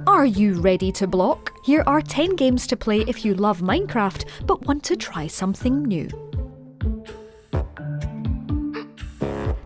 Are you ready to block? Here are 10 games to play if you love Minecraft but want to try something new.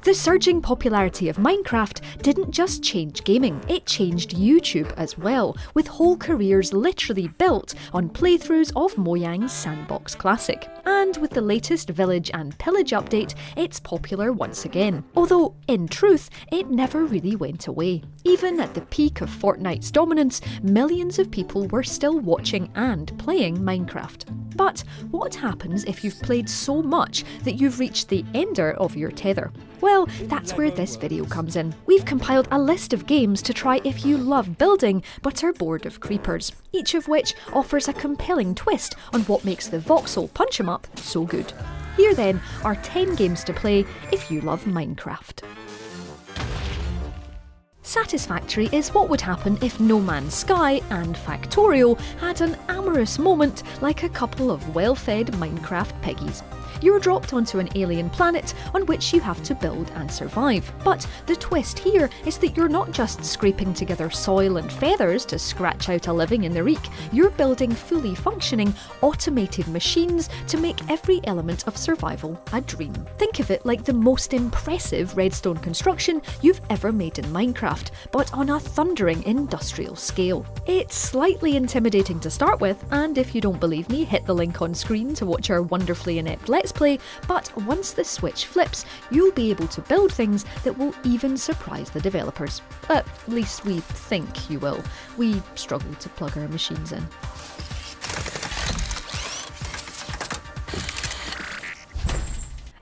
The surging popularity of Minecraft didn't just change gaming, it changed YouTube as well, with whole careers literally built on playthroughs of Mojang's sandbox classic. And with the latest Village and Pillage update, it's popular once again. Although, in truth, it never really went away. Even at the peak of Fortnite's dominance, millions of people were still watching and playing Minecraft. But what happens if you've played so much that you've reached the ender of your tether? Well, that's where this video comes in. We've compiled a list of games to try if you love building but are bored of creepers, each of which offers a compelling twist on what makes the voxel punch 'em up so good. Here then are 10 games to play if you love Minecraft. Satisfactory is what would happen if No Man's Sky and Factorio had an amorous moment like a couple of well-fed Minecraft piggies. You're dropped onto an alien planet on which you have to build and survive. But the twist here is that you're not just scraping together soil and feathers to scratch out a living in the reek, you're building fully functioning, automated machines to make every element of survival a dream. Think of it like the most impressive redstone construction you've ever made in Minecraft, but on a thundering industrial scale. It's slightly intimidating to start with, and if you don't believe me, hit the link on screen to watch our wonderfully inept Let's Play, but once the switch flips, you'll be able to build things that will even surprise the developers. At least we think you will. We struggle to plug our machines in.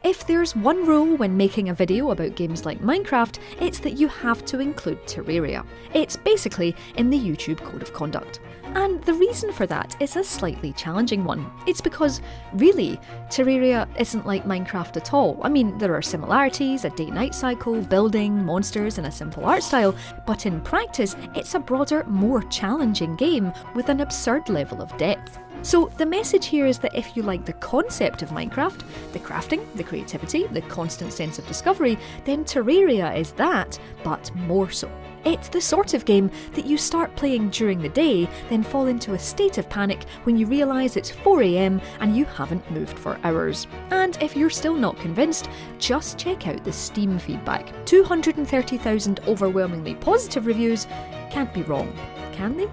If there's one rule when making a video about games like Minecraft, it's that you have to include Terraria. It's basically in the YouTube Code of Conduct. And the reason for that is a slightly challenging one. It's because, really, Terraria isn't like Minecraft at all. I mean, there are similarities, a day-night cycle, building, monsters and a simple art style, but in practice, it's a broader, more challenging game with an absurd level of depth. So the message here is that if you like the concept of Minecraft, the crafting, the creativity, the constant sense of discovery, then Terraria is that, but more so. It's the sort of game that you start playing during the day, then fall into a state of panic when you realise it's 4 AM and you haven't moved for hours. And if you're still not convinced, just check out the Steam feedback. 230,000 overwhelmingly positive reviews can't be wrong, can they?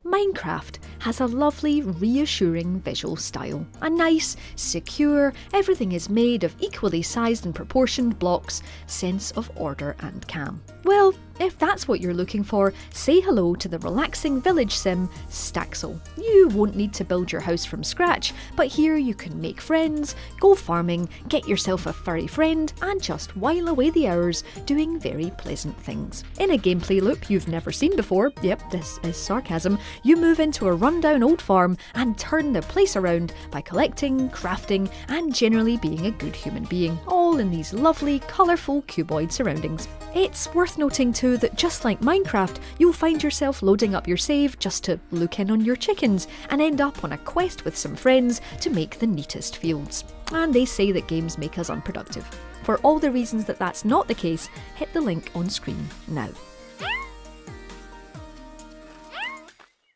Minecraft has a lovely, reassuring visual style. A nice, secure, everything is made of equally sized and proportioned blocks, sense of order and calm. Well, if that's what you're looking for, say hello to the relaxing village sim, Staxel. You won't need to build your house from scratch, but here you can make friends, go farming, get yourself a furry friend, and just while away the hours doing very pleasant things. In a gameplay loop you've never seen before, yep, this is sarcasm, you move into a rundown old farm and turn the place around by collecting, crafting, and generally being a good human being, all in these lovely, colourful cuboid surroundings. It's worth noting too that just like Minecraft, you'll find yourself loading up your save just to look in on your chickens and end up on a quest with some friends to make the neatest fields. And they say that games make us unproductive. For all the reasons that that's not the case, hit the link on screen now.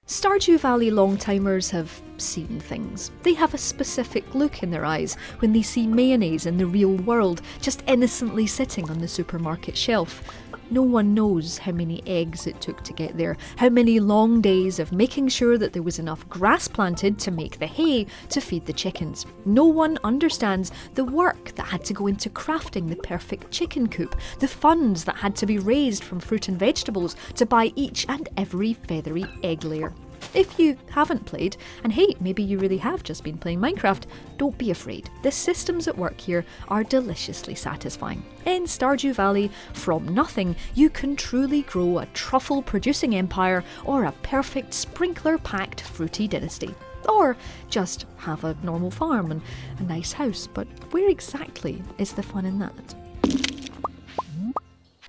Stardew Valley long-timers have seen things. They have a specific look in their eyes when they see mayonnaise in the real world just innocently sitting on the supermarket shelf. No one knows how many eggs it took to get there, how many long days of making sure that there was enough grass planted to make the hay to feed the chickens. No one understands the work that had to go into crafting the perfect chicken coop, the funds that had to be raised from fruit and vegetables to buy each and every feathery egg layer. If you haven't played, and hey, maybe you really have just been playing Minecraft, don't be afraid. The systems at work here are deliciously satisfying. In Stardew Valley, from nothing, you can truly grow a truffle-producing empire or a perfect sprinkler-packed fruity dynasty. Or just have a normal farm and a nice house, but where exactly is the fun in that?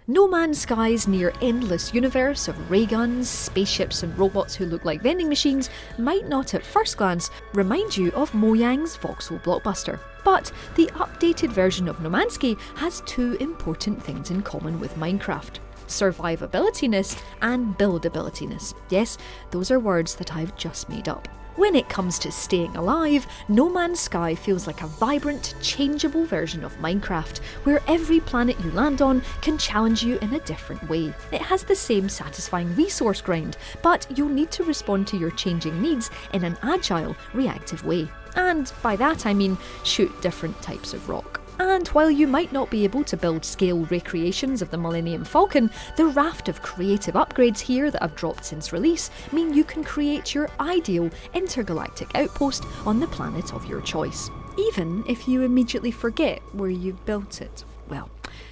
No Man's Sky's near-endless universe of ray guns, spaceships and robots who look like vending machines might not at first glance remind you of Mojang's voxel blockbuster. But the updated version of No Man's Sky has two important things in common with Minecraft: survivabilityness and buildabilityness. Yes, those are words that I've just made up. When it comes to staying alive, No Man's Sky feels like a vibrant, changeable version of Minecraft, where every planet you land on can challenge you in a different way. It has the same satisfying resource grind, but you'll need to respond to your changing needs in an agile, reactive way. And by that I mean shoot different types of rock. And while you might not be able to build scale recreations of the Millennium Falcon, the raft of creative upgrades here that have dropped since release mean you can create your ideal intergalactic outpost on the planet of your choice, even if you immediately forget where you built it. Well,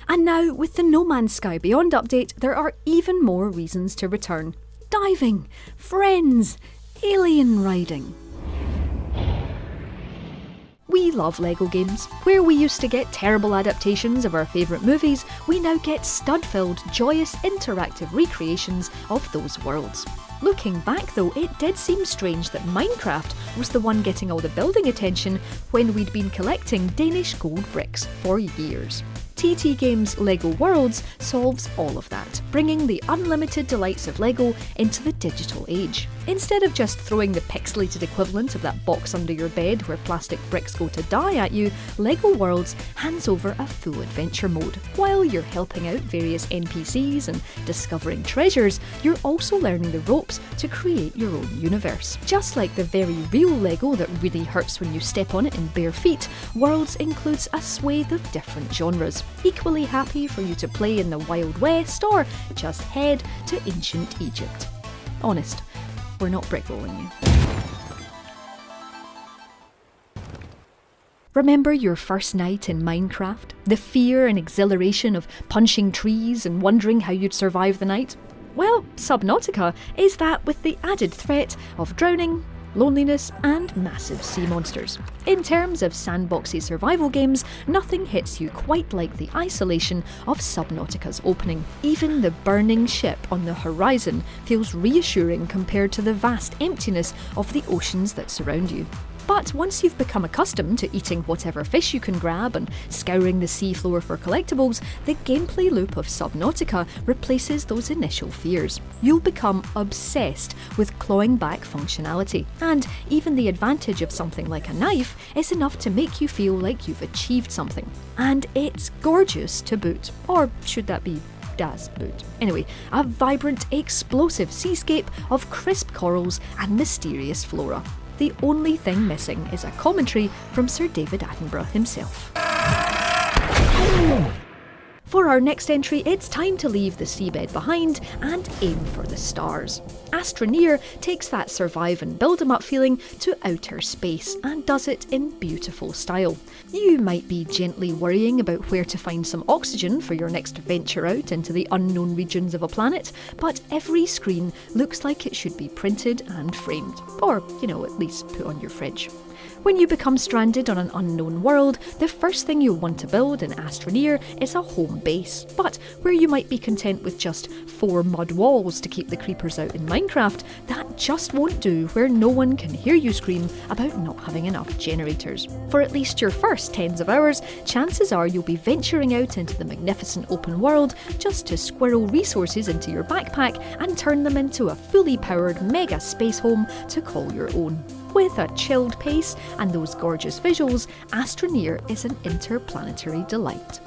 and now with the No Man's Sky Beyond update, there are even more reasons to return. Diving, friends, alien riding. We love LEGO games. Where we used to get terrible adaptations of our favourite movies, we now get stud-filled, joyous, interactive recreations of those worlds. Looking back though, it did seem strange that Minecraft was the one getting all the building attention when we'd been collecting Danish gold bricks for years. TT Games' LEGO Worlds solves all of that, bringing the unlimited delights of LEGO into the digital age. Instead of just throwing the pixelated equivalent of that box under your bed where plastic bricks go to die at you, LEGO Worlds hands over a full adventure mode. While you're helping out various NPCs and discovering treasures, you're also learning the ropes to create your own universe. Just like the very real LEGO that really hurts when you step on it in bare feet, Worlds includes a swathe of different genres. Equally happy for you to play in the Wild West or just head to ancient Egypt. Honest, we're not brickrolling you. Remember your first night in Minecraft? The fear and exhilaration of punching trees and wondering how you'd survive the night? Well, Subnautica is that with the added threat of drowning, loneliness and massive sea monsters. In terms of sandboxy survival games, nothing hits you quite like the isolation of Subnautica's opening. Even the burning ship on the horizon feels reassuring compared to the vast emptiness of the oceans that surround you. But once you've become accustomed to eating whatever fish you can grab and scouring the seafloor for collectibles, the gameplay loop of Subnautica replaces those initial fears. You'll become obsessed with clawing back functionality, and even the advantage of something like a knife is enough to make you feel like you've achieved something. And it's gorgeous to boot, or should that be Das Boot. Anyway, a vibrant, explosive seascape of crisp corals and mysterious flora. The only thing missing is a commentary from Sir David Attenborough himself. For our next entry, it's time to leave the seabed behind and aim for the stars. Astroneer takes that survive and build 'em up feeling to outer space and does it in beautiful style. You might be gently worrying about where to find some oxygen for your next venture out into the unknown regions of a planet, but every screen looks like it should be printed and framed, or, at least put on your fridge. When you become stranded on an unknown world, the first thing you'll want to build in Astroneer is a home base. But where you might be content with just 4 mud walls to keep the creepers out in Minecraft, that just won't do where no one can hear you scream about not having enough generators. For at least your first tens of hours, chances are you'll be venturing out into the magnificent open world just to squirrel resources into your backpack and turn them into a fully powered mega space home to call your own. With a chilled pace and those gorgeous visuals, Astroneer is an interplanetary delight.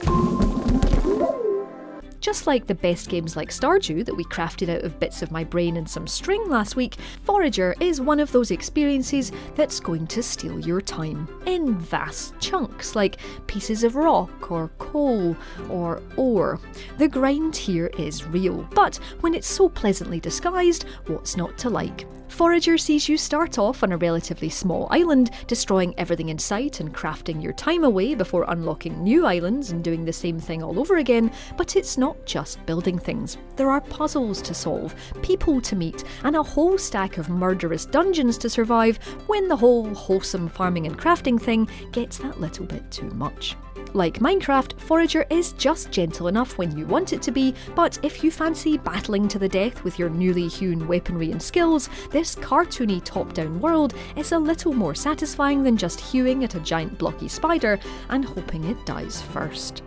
Just like the best games like Stardew that we crafted out of bits of my brain and some string last week, Forager is one of those experiences that's going to steal your time. In vast chunks, like pieces of rock or coal or ore. The grind here is real, but when it's so pleasantly disguised, what's not to like? Forager sees you start off on a relatively small island, destroying everything in sight and crafting your time away before unlocking new islands and doing the same thing all over again, but it's not just building things. There are puzzles to solve, people to meet, and a whole stack of murderous dungeons to survive when the whole wholesome farming and crafting thing gets that little bit too much. Like Minecraft, Forager is just gentle enough when you want it to be, but if you fancy battling to the death with your newly hewn weaponry and skills, this cartoony top-down world is a little more satisfying than just hewing at a giant blocky spider and hoping it dies first.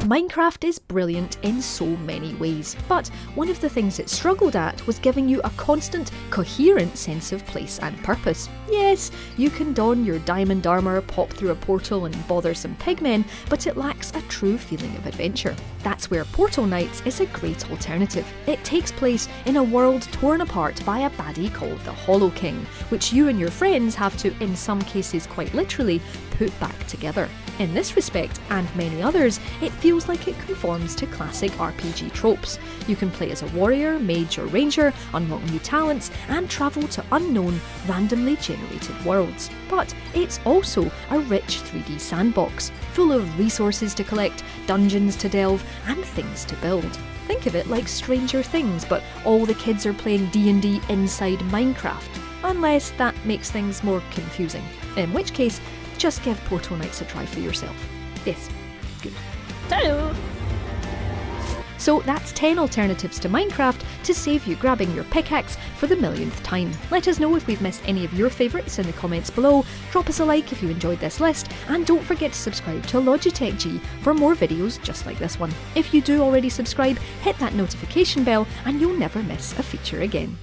Minecraft is brilliant in so many ways, but one of the things it struggled at was giving you a constant, coherent sense of place and purpose. Yes, you can don your diamond armour, pop through a portal and bother some pigmen, but it lacks a true feeling of adventure. That's where Portal Knights is a great alternative. It takes place in a world torn apart by a baddie called the Hollow King, which you and your friends have to, in some cases quite literally, put back together. In this respect, and many others, it feels like it conforms to classic RPG tropes. You can play as a warrior, mage or ranger, unlock new talents, and travel to unknown, randomly generated worlds. But it's also a rich 3D sandbox, full of resources to collect, dungeons to delve, and things to build. Think of it like Stranger Things, but all the kids are playing D&D inside Minecraft. Unless that makes things more confusing. In which case, just give Portal Knights a try for yourself. Yes, good. Ta-da! So that's 10 alternatives to Minecraft to save you grabbing your pickaxe for the millionth time. Let us know if we've missed any of your favourites in the comments below, drop us a like if you enjoyed this list, and don't forget to subscribe to Logitech G for more videos just like this one. If you do already subscribe, hit that notification bell and you'll never miss a feature again.